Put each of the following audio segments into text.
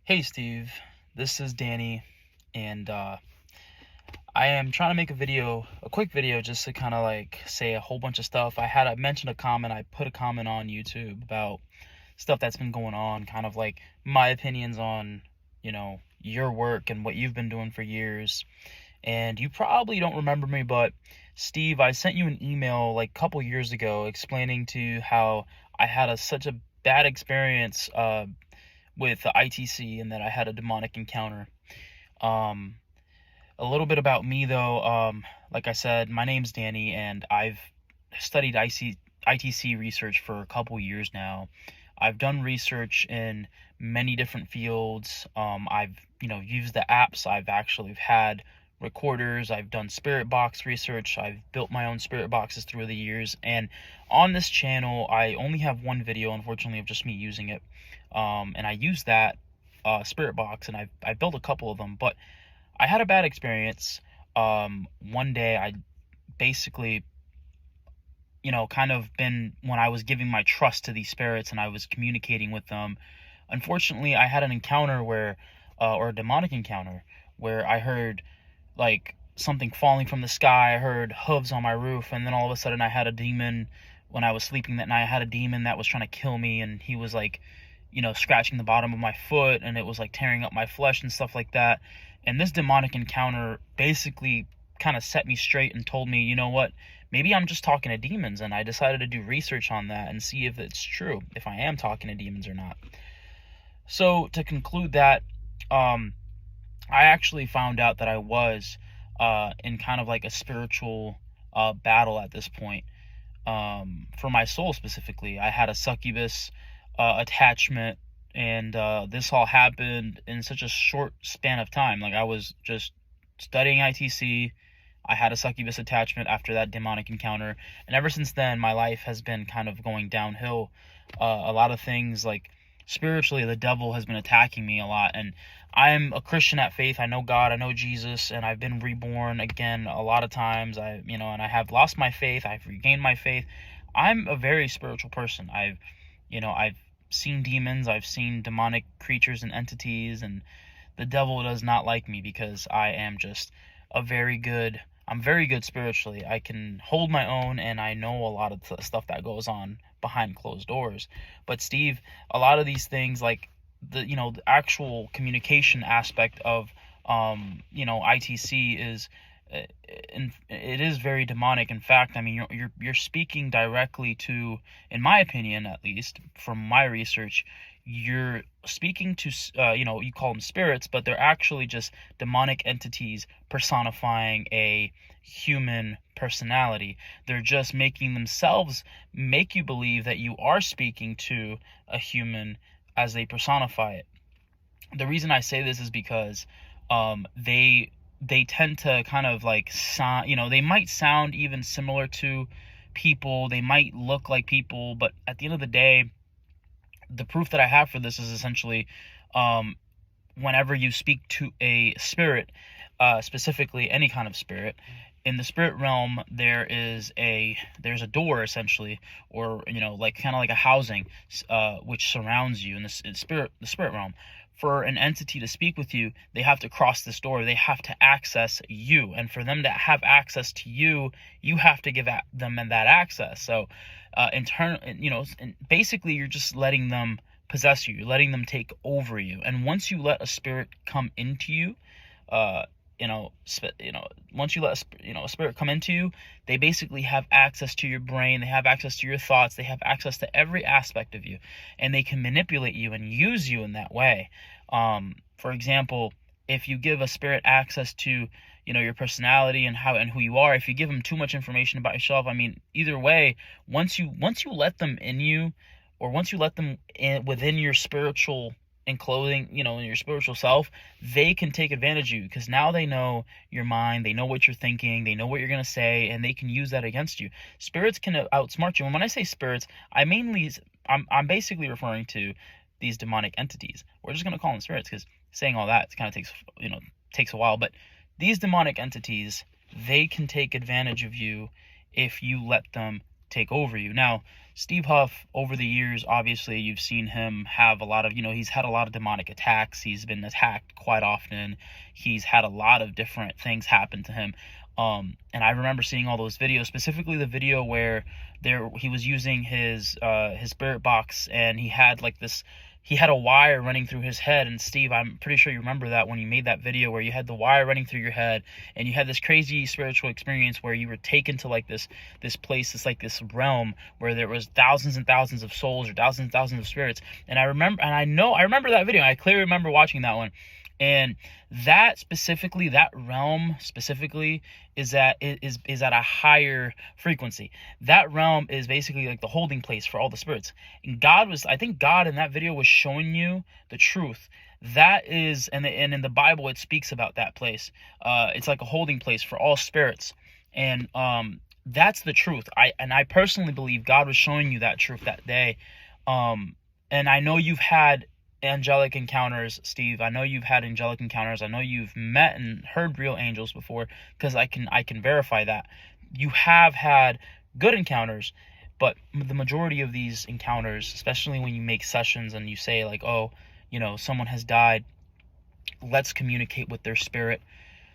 Hey Steve, this is Danny, and I am trying to make a quick video, just to kind of like say a whole bunch of stuff. I mentioned a comment, I put a comment on YouTube about stuff that's been going on, kind of like my opinions on, your work and what you've been doing for years. And you probably don't remember me, but Steve, I sent you an email like a couple years ago explaining to how I had such a bad experience with the ITC, and that I had a demonic encounter. Um, a little bit about me though. Like I said, my name's Danny, and I've studied ITC research for a couple years now. I've done research in many different fields. I've used the apps. I've actually had recorders. I've done spirit box research. I've built my own spirit boxes through the years. And on this channel, I only have one video, unfortunately, of just me using it. And I used that spirit box, and I built a couple of them, but I had a bad experience. One day I basically, kind of been, when I was giving my trust to these spirits and I was communicating with them, unfortunately I had an encounter or a demonic encounter, where I heard like something falling from the sky. I heard hooves on my roof, and then all of a sudden I had a demon. When I was sleeping that night, I had a demon that was trying to kill me, and he was like, scratching the bottom of my foot, and it was like tearing up my flesh and stuff like that. And this demonic encounter basically kind of set me straight and told me, you know what, maybe I'm just talking to demons. And I decided to do research on that and see if it's true, if I am talking to demons or not. So to conclude that, I actually found out that I was in kind of like a spiritual battle at this point. For my soul specifically, I had a succubus attachment, and this all happened in such a short span of time. Like, I was just studying ITC. I had a succubus attachment after that demonic encounter, and ever since then my life has been kind of going downhill. A lot of things, like spiritually, the devil has been attacking me a lot, and I'm a Christian at faith. I know God, I know Jesus, and I've been reborn again a lot of times. And I have lost my faith, I've regained my faith. I'm a very spiritual person. I've seen demons, I've seen demonic creatures and entities, and the devil does not like me because I am just I'm very good spiritually. I can hold my own, and I know a lot of the stuff that goes on behind closed doors. But Steve, a lot of these things, like the actual communication aspect of ITC is and it is very demonic. In fact, I mean, you're speaking directly to, in my opinion, at least from my research, you're speaking to you call them spirits, but they're actually just demonic entities personifying a human personality. They're just making themselves make you believe that you are speaking to a human as they personify it. The reason I say this is because they tend to kind of like sound, they might sound even similar to people, they might look like people, but at the end of the day, the proof that I have for this is essentially, whenever you speak to a spirit, specifically any kind of spirit, in the spirit realm, there's a door, essentially, or like kind of like a housing, which surrounds you in the spirit realm. For an entity to speak with you, they have to cross this door. They have to access you, and for them to have access to you, you have to give them that access. So, basically, you're just letting them possess you. You're letting them take over you. And once you let a spirit come into you, once you let a spirit come into you, they basically have access to your brain, they have access to your thoughts, they have access to every aspect of you, and they can manipulate you and use you in that way. For example, if you give a spirit access to your personality and who you are, if you give them too much information about yourself, I mean, either way, once you let them in you, or once you let them within your spiritual enclosing, in your spiritual self, they can take advantage of you, because now they know your mind, they know what you're thinking, they know what you're going to say, and they can use that against you. Spirits can outsmart you. And when I say spirits, I'm basically referring to these demonic entities. We're just going to call them spirits, because saying all that kind of takes a while. But these demonic entities, they can take advantage of you if you let them take over you. Now, Steve Huff, over the years, obviously, you've seen him have a lot of, he's had a lot of demonic attacks. He's been attacked quite often. He's had a lot of different things happen to him. And I remember seeing all those videos, specifically the video where he was using his spirit box, and he had a wire running through his head. And Steve, I'm pretty sure you remember that when you made that video where you had the wire running through your head, and you had this crazy spiritual experience where you were taken to like this place, this realm where there was thousands and thousands of souls, or thousands and thousands of spirits. And I remember that video. I clearly remember watching that one. And that realm specifically is at a higher frequency. That realm is basically like the holding place for all the spirits. And I think God in that video was showing you the truth. That is, and in the Bible it speaks about that place. It's like a holding place for all spirits. And that's the truth. I personally believe God was showing you that truth that day. And I know you've had angelic encounters, Steve. I know you've had angelic encounters. I know you've met and heard real angels before, because I can verify that. You have had good encounters, but the majority of these encounters, especially when you make sessions and you say like, oh, someone has died, let's communicate with their spirit.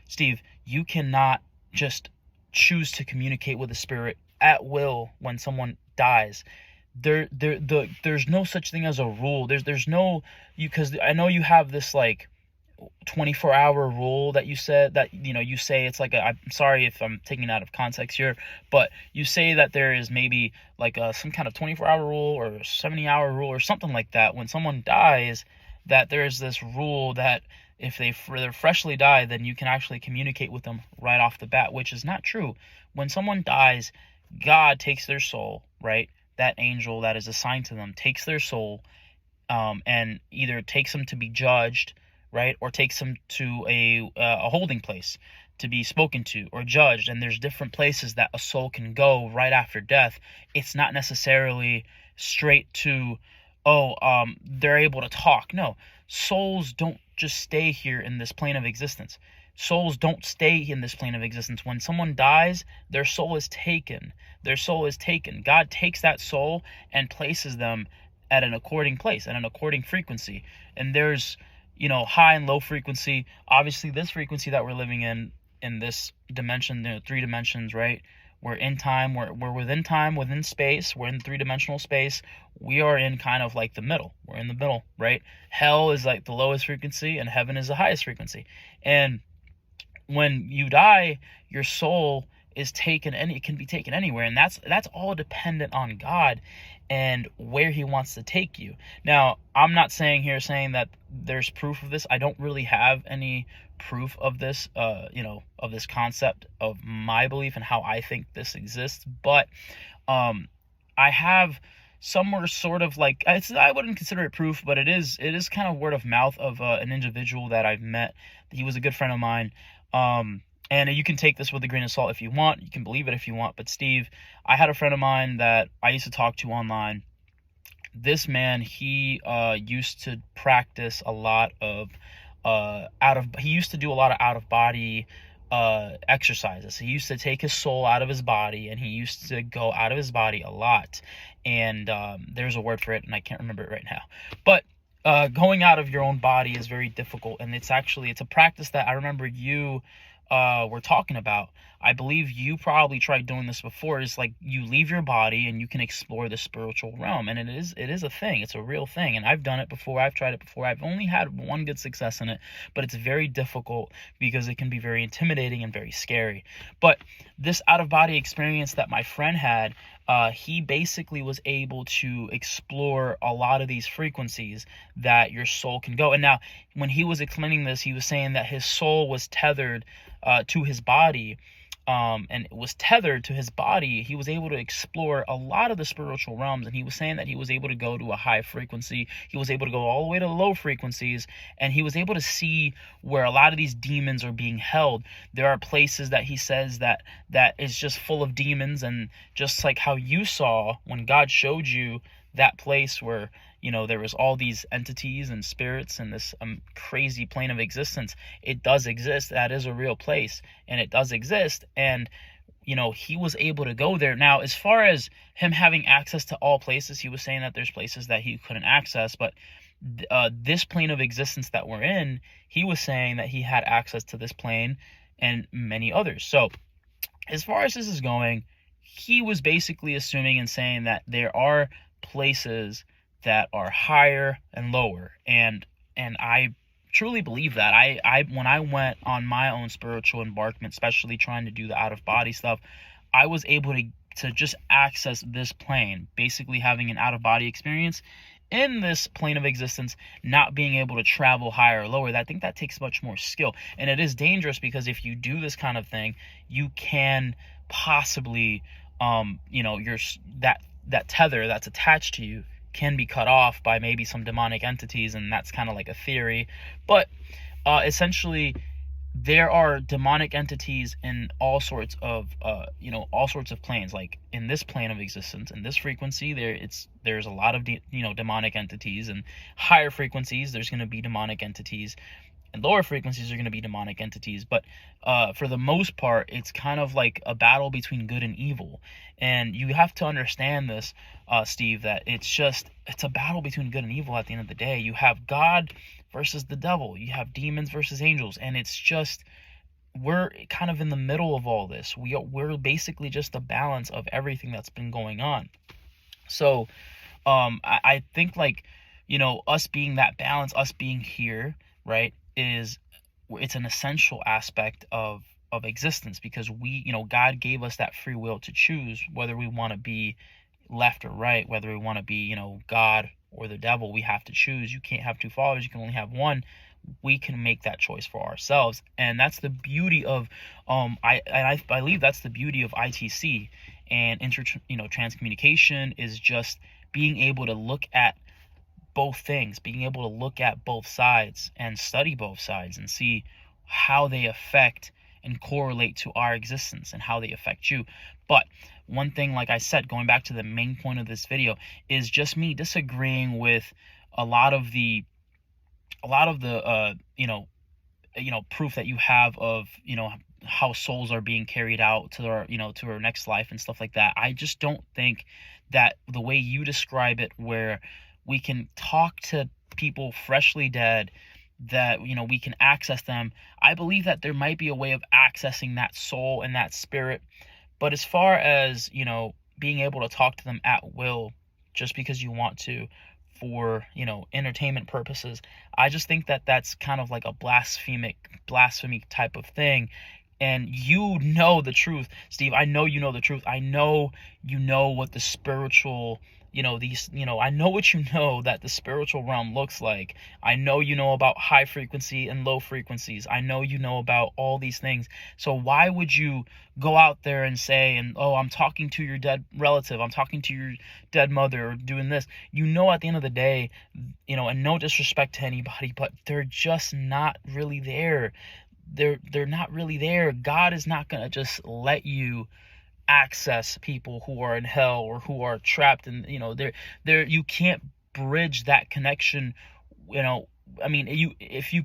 Steve, you cannot just choose to communicate with a spirit at will when someone dies. There's no such thing as a rule. There's no, because I know you have this like 24-hour rule that you said, that you say it's like I'm sorry if I'm taking it out of context here, but you say that there is maybe like some kind of 24-hour rule or 70-hour rule or something like that when someone dies, that there's this rule that if they're freshly died, then you can actually communicate with them right off the bat, which is not true. When someone dies, God takes their soul, right? That angel that is assigned to them takes their soul, and either takes them to be judged, right, or takes them to a holding place to be spoken to or judged. And there's different places that a soul can go right after death. It's not necessarily straight to, they're able to talk. No, souls don't just stay here in this plane of existence. Souls don't stay in this plane of existence. When someone dies, their soul is taken. Their soul is taken. God takes that soul and places them at an according place, at an according frequency. And there's, high and low frequency. Obviously, this frequency that we're living in this dimension, 3 dimensions, right? We're in time, we're within time, within space, we're in 3-dimensional space. We are in kind of like the middle. We're in the middle, right? Hell is like the lowest frequency, and heaven is the highest frequency. And when you die, your soul is taken, and it can be taken anywhere, and that's all dependent on God and where he wants to take you. Now, I'm not saying that there's proof of this. I don't really have any proof of this, of this concept of my belief and how I think this exists, but I have somewhere sort of like, I wouldn't consider it proof, but it is kind of word of mouth of an individual that I've met. He was a good friend of mine. And you can take this with a grain of salt if you want. You can believe it if you want. But Steve, I had a friend of mine that I used to talk to online. This man, he used to practice a lot of he used to do a lot of out-of-body exercises. He used to take his soul out of his body, and he used to go out of his body a lot. And there's a word for it, and I can't remember it right now. But going out of your own body is very difficult, and it's a practice that I remember you were talking about. I believe you probably tried doing this before. Is like you leave your body and you can explore the spiritual realm, and it is a thing. It's a real thing, and I've done it before. I've tried it before. I've only had one good success in it, but it's very difficult because it can be very intimidating and very scary. But this out-of-body experience that my friend had, he basically was able to explore a lot of these frequencies that your soul can go. And now, when he was explaining this, he was saying that his soul was tethered to his body, and it was tethered to his body. He was able to explore a lot of the spiritual realms, and he was saying that he was able to go to a high frequency. He was able to go all the way to low frequencies, and he was able to see where a lot of these demons are being held. There are places that he says that is just full of demons, and just like how you saw when God showed you that place where there was all these entities and spirits and this crazy plane of existence. It does exist. That is a real place, and it does exist. And he was able to go there. Now, as far as him having access to all places, he was saying that there's places that he couldn't access, but this plane of existence that we're in, he was saying that he had access to this plane and many others. So as far as this is going, he was basically assuming and saying that there are places that are higher and lower, and I truly believe that. I when I went on my own spiritual embarkment, especially trying to do the out of body stuff, I was able to just access this plane, basically having an out of body experience in this plane of existence, not being able to travel higher or lower. I think that takes much more skill, and it is dangerous, because if you do this kind of thing, you can possibly your that tether that's attached to you can be cut off by maybe some demonic entities, and that's kind of like a theory. But essentially, there are demonic entities in all sorts of planes. Like in this plane of existence, in this frequency, there's a lot of demonic entities, and higher frequencies there's going to be demonic entities, and lower frequencies are going to be demonic entities. But for the most part, it's kind of like a battle between good and evil. And you have to understand this, Steve, that it's a battle between good and evil at the end of the day. You have God versus the devil. You have demons versus angels. And it's just, we're kind of in the middle of all this. We're basically just a balance of everything that's been going on. So I think, like, us being that balance, us being here, right, it's an essential aspect of existence, because God gave us that free will to choose whether we want to be left or right, whether we want to be God or the devil. We have to choose. You can't have two fathers, you can only have one. We can make that choice for ourselves, and that's the beauty of I believe that's the beauty of ITC and transcommunication, is just being able to look at both things, being able to look at both sides and study both sides and see how they affect and correlate to our existence and how they affect you. But one thing, like I said, going back to the main point of this video, is just me disagreeing with a lot of the proof that you have of how souls are being carried out to our next life and stuff like that. I just don't think that the way you describe it, where we can talk to people freshly dead, that we can access them. I believe that there might be a way of accessing that soul and that spirit, but as far as being able to talk to them at will, just because you want to, for entertainment purposes, I just think that that's kind of like a blasphemy type of thing. And the truth, Steve. I know the truth. I know what the spiritual I know what that the spiritual realm looks like. I know about high frequency and low frequencies. I know about all these things. So why would you go out there and say, I'm talking to your dead relative, I'm talking to your dead mother, or doing this? At the end of the day, and no disrespect to anybody, but they're just not really there. They're not really there. God is not going to just let you access people who are in hell or who are trapped in you can't bridge that connection. I mean, if you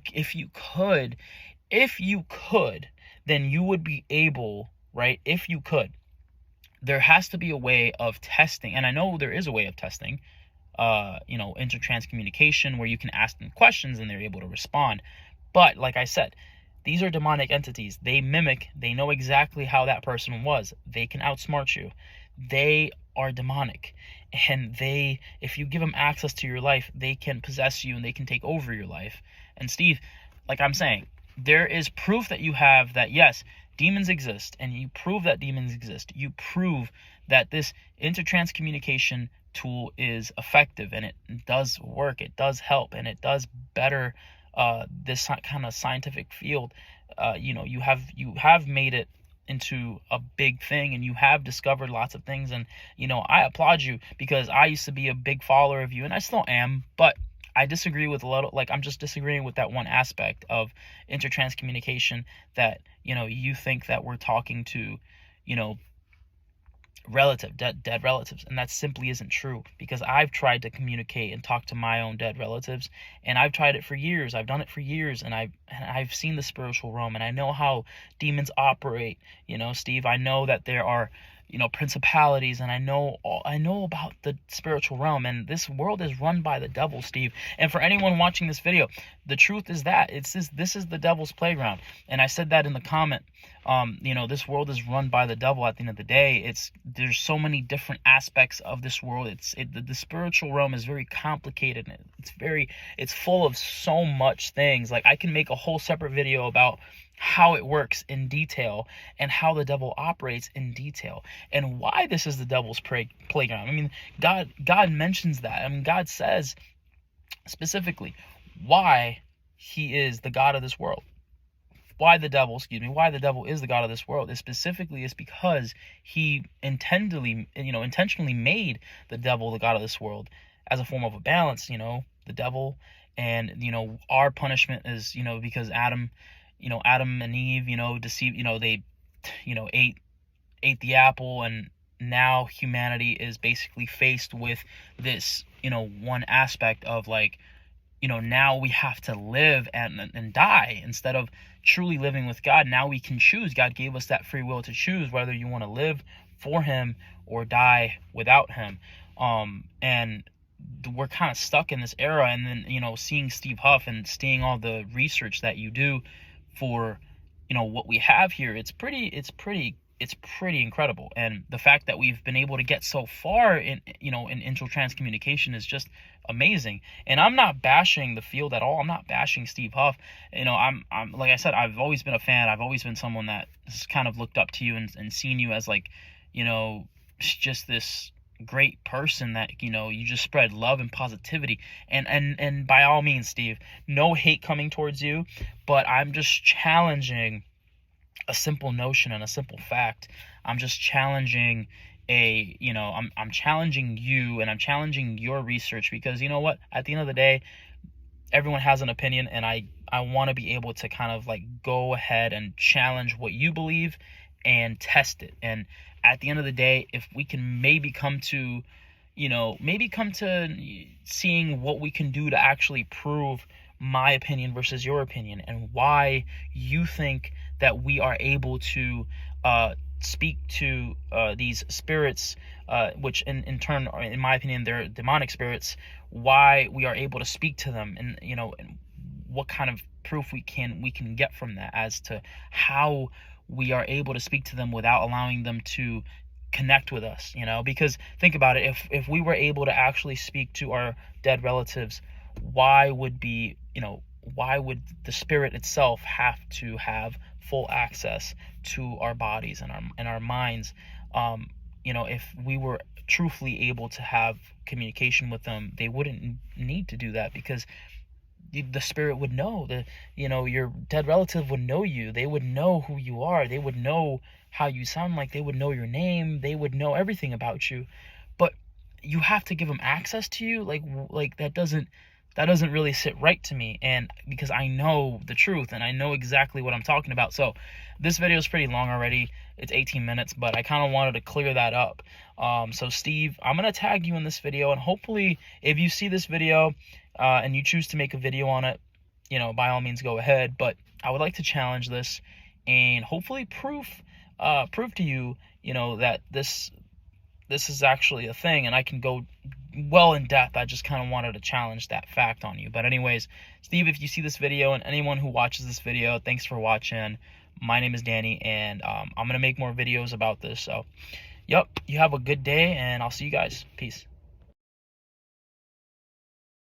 could, then you would be able, right? If you could, there has to be a way of testing, and I know there is a way of testing intertrans communication, where you can ask them questions and they're able to respond. But like I said, these are demonic entities. They know exactly how that person was. They can outsmart you. They are demonic. And if you give them access to your life, they can possess you and they can take over your life. And Steve, like I'm saying, there is proof that you have that, yes, demons exist. And you prove that demons exist. You prove that this intertrans communication tool is effective, and it does work. It does help, and it does better this kind of scientific field. You have made it into a big thing, and you have discovered lots of things, and I applaud you, because I used to be a big follower of you, and I still am, but I disagree with a lot of, I'm just disagreeing with that one aspect of intertrans communication, that you think that we're talking to dead relatives, and that simply isn't true, because I've tried to communicate and talk to my own dead relatives, and I've tried it for years. I've done it for years, and I've seen the spiritual realm, and I know how demons operate. Steve, I know that there are principalities, and I know about the spiritual realm, and this world is run by the devil, Steve. And for anyone watching this video, the truth is that this is the devil's playground. And I said that in the comment. This world is run by the devil. At the end of the day, there's so many different aspects of this world. The spiritual realm is very complicated, and it's full of so much things. Like, I can make a whole separate video about how it works in detail, and how the devil operates in detail, and why this is the devil's playground. I mean, God mentions that. I mean, God says specifically why he is the God of this world. Why the devil is the God of this world is because he intentionally made the devil the God of this world as a form of a balance. The devil, and our punishment is because Adam and Eve, deceived, they, ate the apple, and now humanity is basically faced with this, one aspect of, like, now we have to live and die instead of truly living with God. Now we can choose. God gave us that free will to choose whether you want to live for him or die without him. And we're kind of stuck in this era. And then, seeing Steve Huff and seeing all the research that you do for what we have here, it's pretty incredible. And the fact that we've been able to get so far in intra-trans communication is just amazing. And I'm not bashing the field at all. I'm not bashing Steve Huff. I'm like I said, I've always been a fan. I've always been someone that has kind of looked up to you and seen you as, like, just this great person that you just spread love and positivity. And by all means, Steve, no hate coming towards you, but I'm just challenging a simple notion and a simple fact. I'm just challenging I'm challenging you, and I'm challenging your research, because you know what, at the end of the day, everyone has an opinion, and I want to be able to kind of, like, go ahead and challenge what you believe and test it. And at the end of the day, if we can maybe come to seeing what we can do to actually prove my opinion versus your opinion, and why you think that we are able to speak to these spirits, which in turn, in my opinion, they're demonic spirits, why we are able to speak to them, and and what kind of proof we can get from that as to how we are able to speak to them without allowing them to connect with us. Because think about it, if we were able to actually speak to our dead relatives, why would the spirit itself have to have full access to our bodies and our minds? If we were truthfully able to have communication with them, they wouldn't need to do that, because the spirit would know. Your dead relative would know you. They would know who you are. They would know how you sound like. They would know your name. They would know everything about you. But you have to give them access to you. Like that doesn't really sit right to me, and because I know the truth and I know exactly what I'm talking about. So this video is pretty long already. It's 18 minutes, but I kind of wanted to clear that up. So Steve, I'm gonna tag you in this video, and hopefully if you see this video and you choose to make a video on it, by all means go ahead. But I would like to challenge this and hopefully prove to you, that this is actually a thing, and I can go well in depth. I just kind of wanted to challenge that fact on you. But anyways, Steve, if you see this video, and anyone who watches this video, thanks for watching. My name is Danny, and I'm gonna make more videos about this. So yep, you have a good day, and I'll see you guys. Peace.